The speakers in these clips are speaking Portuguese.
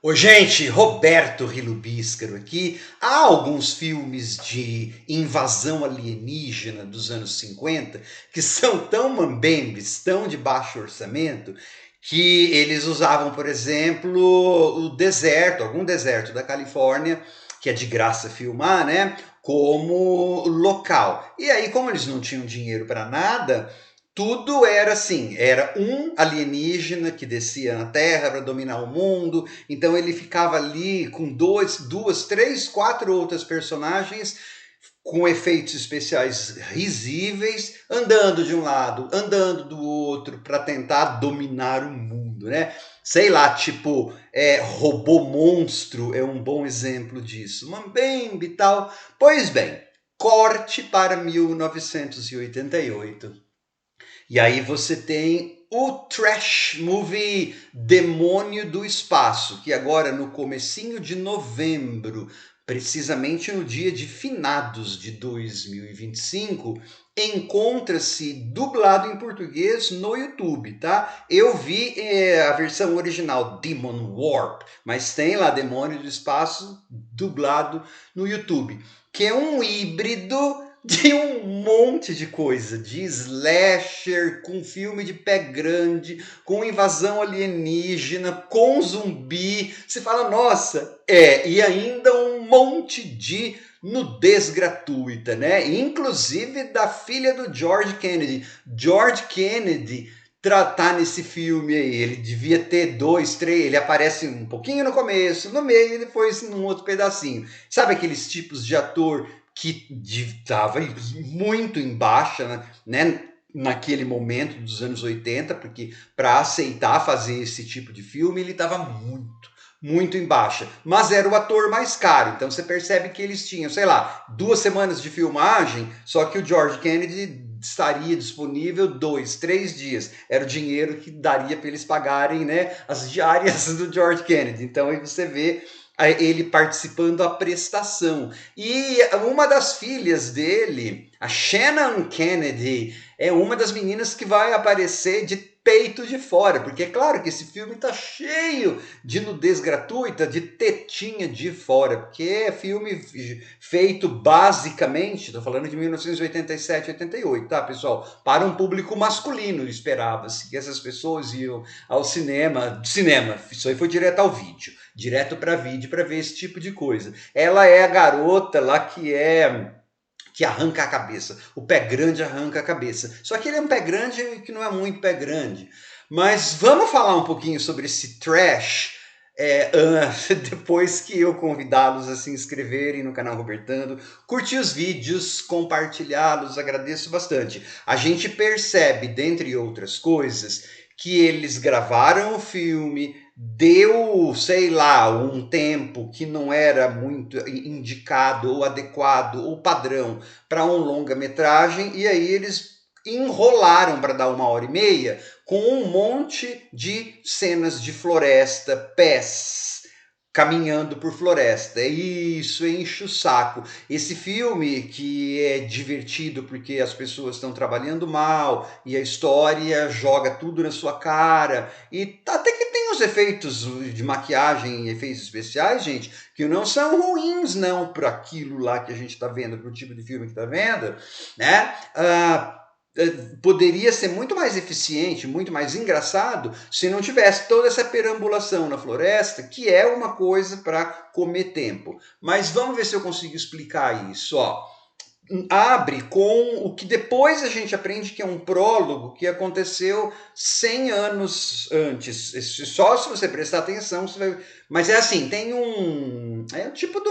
Ô, gente, Roberto Rilubíscaro aqui. Há alguns filmes de invasão alienígena dos anos 50 que são tão mambembes, tão de baixo orçamento, que eles usavam, por exemplo, o deserto, algum deserto da Califórnia, que é de graça filmar, né? Como local. E aí, como eles não tinham dinheiro para nada, tudo era assim, era um alienígena que descia na Terra para dominar o mundo, então ele ficava ali com duas, três, quatro outras personagens com efeitos especiais risíveis, andando de um lado, andando do outro, para tentar dominar o mundo, né? Sei lá, tipo, Robô Monstro é um bom exemplo disso. Mambembe e tal. Pois bem, corte para 1988. E aí você tem o trash movie Demônio do Espaço, que agora no comecinho de novembro, precisamente no dia de finados de 2025, encontra-se dublado em português no YouTube, tá? Eu vi a versão original Demon Warp, mas tem lá Demônio do Espaço dublado no YouTube, que é um híbrido de um monte de coisa, de slasher, com filme de pé grande, com invasão alienígena, com zumbi. Você fala, nossa, e ainda um monte de nudez gratuita, né? Inclusive da filha do George Kennedy. George Kennedy tá nesse filme aí. Ele devia ter dois, três. Ele aparece um pouquinho no começo, no meio e depois num outro pedacinho. Sabe aqueles tipos de ator que estava muito em baixa, né? Naquele momento dos anos 80, porque para aceitar fazer esse tipo de filme ele estava muito em baixa, mas era o ator mais caro, então você percebe que eles tinham, sei lá, 2 semanas de filmagem, só que o George Kennedy estaria disponível 2, 3 dias, era o dinheiro que daria para eles pagarem, né, as diárias do George Kennedy, então aí você vê ele participando da prestação. E uma das filhas dele, a Shannon Kennedy, é uma das meninas que vai aparecer de peito de fora, porque é claro que esse filme tá cheio de nudez gratuita, de tetinha de fora, porque é filme feito basicamente, tô falando de 1987, 88, tá, pessoal? Para um público masculino, esperava-se que essas pessoas iam ao cinema, isso aí foi direto ao vídeo, direto para vídeo para ver esse tipo de coisa. Ela é a garota lá que arranca a cabeça. O pé grande arranca a cabeça. Só que ele é um pé grande que não é muito pé grande. Mas vamos falar um pouquinho sobre esse trash depois que eu convidá-los a se inscreverem no canal Robertando, curtir os vídeos, compartilhá-los, agradeço bastante. A gente percebe, dentre outras coisas, que eles gravaram o filme, deu, sei lá, um tempo que não era muito indicado ou adequado ou padrão para um longa-metragem, e aí eles enrolaram para dar 1 hora e meia com um monte de cenas de floresta, pés caminhando por floresta. Isso enche o saco. Esse filme que é divertido porque as pessoas estão trabalhando mal e a história joga tudo na sua cara e até que tem os efeitos de maquiagem e efeitos especiais, gente, que não são ruins não para aquilo lá que a gente está vendo, para o tipo de filme que está vendo, né? Poderia ser muito mais eficiente, muito mais engraçado se não tivesse toda essa perambulação na floresta, que é uma coisa para comer tempo. Mas vamos ver se eu consigo explicar isso. Ó, abre com o que depois a gente aprende que é um prólogo que aconteceu 100 anos antes. Só se você prestar atenção, você vai... Mas é assim, tem um... É um tipo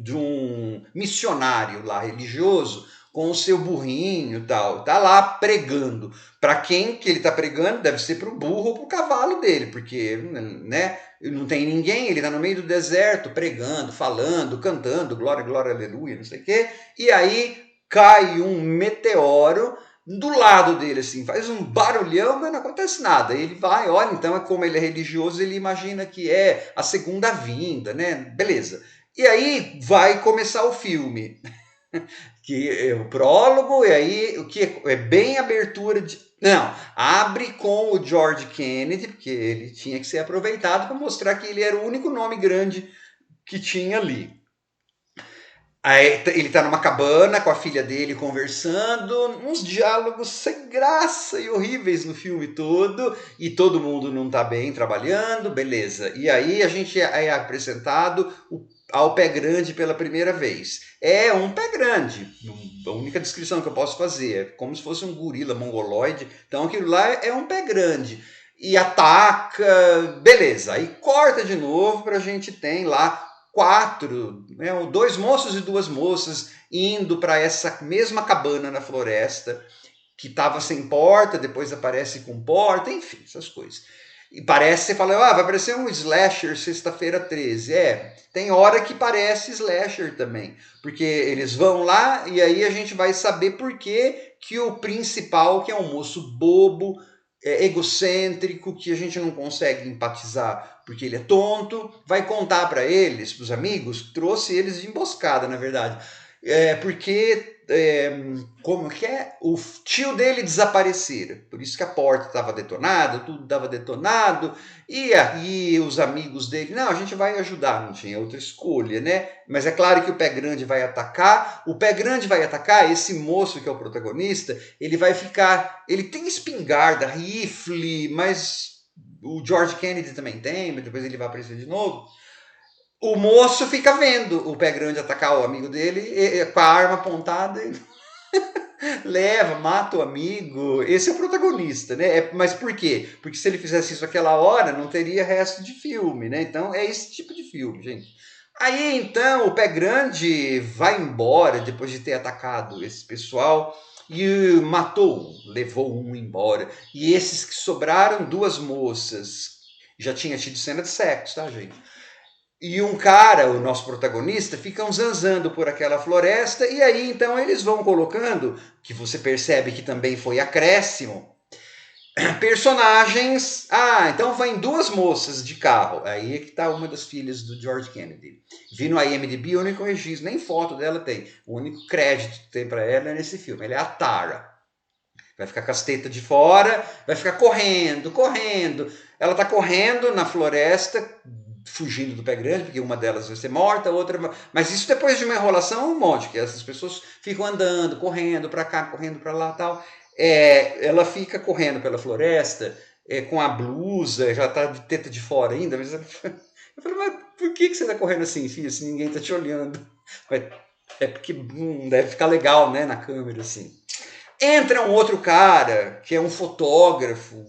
de um missionário lá, religioso, com o seu burrinho e tal. Tá lá pregando. Para quem que ele tá pregando, deve ser pro burro ou pro cavalo dele, porque, né, não tem ninguém, ele tá no meio do deserto, pregando, falando, cantando, glória, glória, aleluia, não sei o quê. E aí cai um meteoro do lado dele, assim, faz um barulhão, mas não acontece nada. Ele vai, olha, então, como ele é religioso, ele imagina que é a segunda vinda, né? Beleza. E aí vai começar o filme. Que é o prólogo, e aí o que é bem abertura de. Não, abre com o George Kennedy, porque ele tinha que ser aproveitado para mostrar que ele era o único nome grande que tinha ali. Aí ele tá numa cabana com a filha dele conversando, uns diálogos sem graça e horríveis no filme todo, e todo mundo não tá bem trabalhando, beleza. E aí a gente é apresentado ao pé grande pela primeira vez. É um pé grande, a única descrição que eu posso fazer, é como se fosse um gorila mongoloide, então aquilo lá é um pé grande. E ataca, beleza. Aí corta de novo pra gente tem lá quatro, né, dois moços e duas moças indo para essa mesma cabana na floresta que estava sem porta, depois aparece com porta, enfim, essas coisas. E parece, você fala, vai parecer um slasher sexta-feira 13. Tem hora que parece slasher também, porque eles vão lá e aí a gente vai saber por que o principal, que é um moço bobo, egocêntrico, que a gente não consegue empatizar porque ele é tonto, vai contar para eles, para os amigos, trouxe eles de emboscada, na verdade. Como que é? O tio dele desaparecera, por isso que a porta estava detonada, tudo estava detonado, e aí os amigos dele, não, a gente vai ajudar, não tinha outra escolha, né? Mas é claro que o pé grande vai atacar, esse moço que é o protagonista, ele vai ficar, ele tem espingarda, rifle, mas o George Kennedy também tem, mas depois ele vai aparecer de novo. O moço fica vendo o pé grande atacar o amigo dele com a arma apontada e leva, mata o amigo. Esse é o protagonista, né? Mas por quê? Porque se ele fizesse isso aquela hora, não teria resto de filme, né? Então é esse tipo de filme, gente. Aí então o pé grande vai embora depois de ter atacado esse pessoal e matou um, levou um embora. E esses que sobraram, duas moças. Já tinha tido cena de sexo, tá, gente? E um cara, o nosso protagonista, ficam zanzando por aquela floresta, e aí então eles vão colocando, que você percebe que também foi acréscimo, personagens. Então vem duas moças de carro. Aí é que tá uma das filhas do George Kennedy. Vi no IMDb, o único registro, nem foto dela tem. O único crédito que tem para ela é nesse filme. Ela é a Tara. Vai ficar com as tetas de fora, vai ficar correndo, correndo. Ela tá correndo na floresta, fugindo do pé grande, porque uma delas vai ser morta, a outra. Mas isso depois de uma enrolação, um monte, que essas pessoas ficam andando, correndo para cá, correndo para lá tal. Ela fica correndo pela floresta com a blusa, já tá de teta de fora ainda. Mas eu falei, mas por que você tá correndo assim, filho, se ninguém tá te olhando? É porque deve ficar legal, né, na câmera, assim. Entra um outro cara, que é um fotógrafo,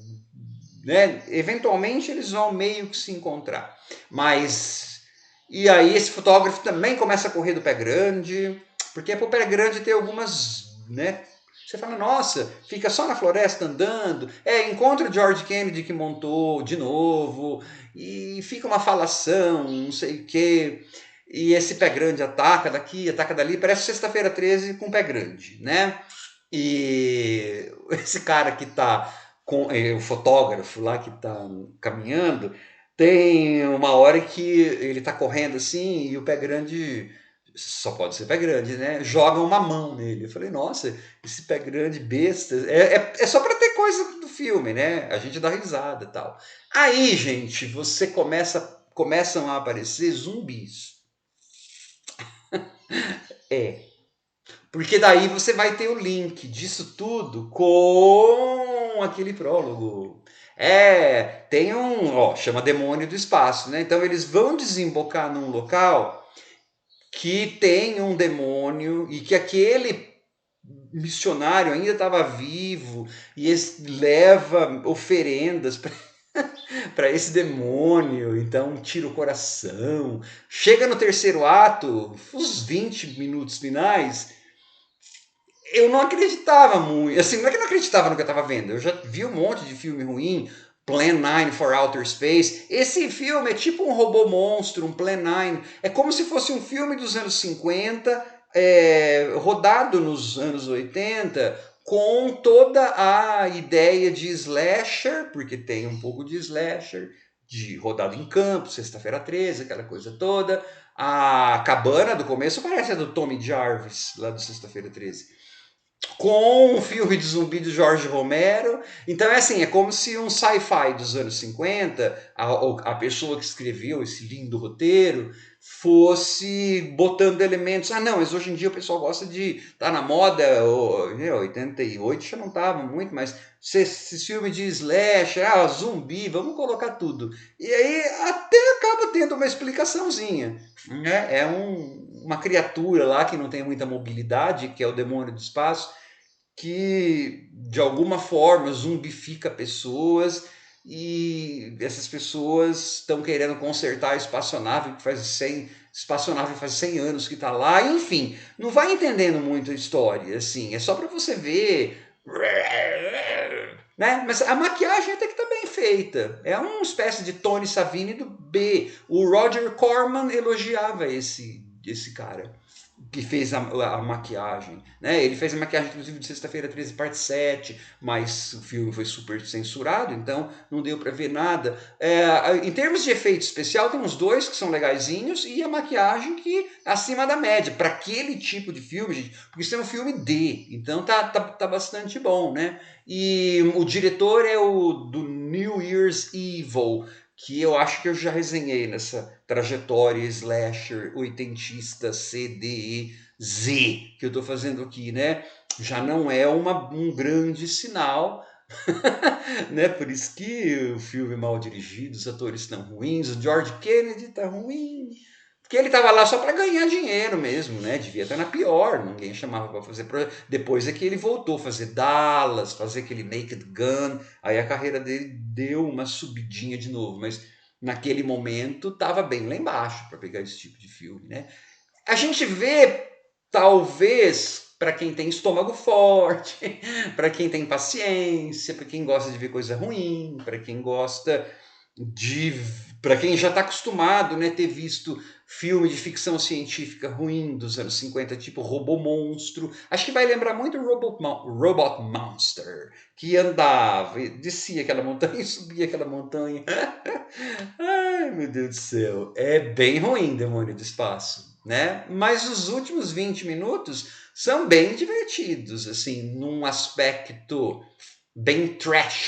né? Eventualmente eles vão meio que se encontrar. Mas. E aí esse fotógrafo também começa a correr do pé grande, porque pro pé grande tem algumas, né? Você fala, nossa, fica só na floresta andando. Encontra o George Kennedy que montou de novo, e fica uma falação, não sei o quê. E esse pé grande ataca daqui, ataca dali, parece sexta-feira 13 com pé grande, né? E esse cara que tá o fotógrafo lá que tá caminhando, tem uma hora que ele tá correndo assim e o pé grande, só pode ser pé grande, né? Joga uma mão nele. Eu falei, nossa, esse pé grande besta. É só pra ter coisa do filme, né? A gente dá risada e tal. Aí, gente, começam a aparecer zumbis. É, porque daí você vai ter o link disso tudo com aquele prólogo. Tem chama Demônio do Espaço, né? Então eles vão desembocar num local que tem um demônio e que aquele missionário ainda estava vivo e leva oferendas para esse demônio, então tira o coração. Chega no terceiro ato, os 20 minutos finais, eu não acreditava muito. Assim, não é que eu não acreditava no que eu estava vendo. Eu já vi um monte de filme ruim. Plan 9 for Outer Space. Esse filme é tipo um robô monstro, um Plan 9. É como se fosse um filme dos anos 50, rodado nos anos 80, com toda a ideia de slasher, porque tem um pouco de slasher, de rodada em campo, Sexta-feira 13, aquela coisa toda. A cabana do começo parece a do Tommy Jarvis, lá do Sexta-feira 13. Com um filme de zumbi do Jorge Romero. Então é assim, é como se um sci-fi dos anos 50, a pessoa que escreveu esse lindo roteiro, fosse botando elementos. Ah, não, mas hoje em dia o pessoal gosta de. Tá na moda, 88 já não tava muito, mas esse filme de slash, zumbi, vamos colocar tudo. E aí até acaba tendo uma explicaçãozinha. Né? Uma criatura lá que não tem muita mobilidade, que é o demônio do espaço, que de alguma forma zumbifica pessoas e essas pessoas estão querendo consertar a espaçonave que faz 100 espaçonave faz 100 anos que está lá, enfim, não vai entendendo muito a história, assim, é só para você ver, né? Mas a maquiagem até que tá bem feita, é uma espécie de Tony Savini do B. O Roger Corman elogiava esse cara que fez a maquiagem, né? Ele fez a maquiagem, inclusive, de Sexta-feira 13, parte 7, mas o filme foi super censurado, então não deu para ver nada. Em termos de efeito especial, tem uns dois que são legaisinhos e a maquiagem que é acima da média, para aquele tipo de filme, gente, porque isso é um filme D, então tá bastante bom, né? E o diretor é o do New Year's Evil, que eu acho que eu já resenhei nessa trajetória slasher oitentista CDZ que eu estou fazendo aqui, né? Já não é um grande sinal, né? Por isso que o filme é mal dirigido, os atores estão ruins, o George Kennedy tá ruim, porque ele tava lá só para ganhar dinheiro mesmo, né? Devia estar na pior, ninguém chamava para fazer. Depois é que ele voltou a fazer Dallas, fazer aquele Naked Gun, aí a carreira dele deu uma subidinha de novo, mas naquele momento tava bem lá embaixo para pegar esse tipo de filme, né? A gente vê, talvez, para quem tem estômago forte, para quem tem paciência, para quem gosta de ver coisa ruim, para quem gosta de. Para quem já está acostumado, né, ter visto filme de ficção científica ruim dos anos 50, tipo Robô Monstro. Acho que vai lembrar muito o Robot Monster, que andava, descia aquela montanha e subia aquela montanha. Ai, meu Deus do céu. É bem ruim Demônio do Espaço, né? Mas os últimos 20 minutos são bem divertidos, assim, num aspecto bem trash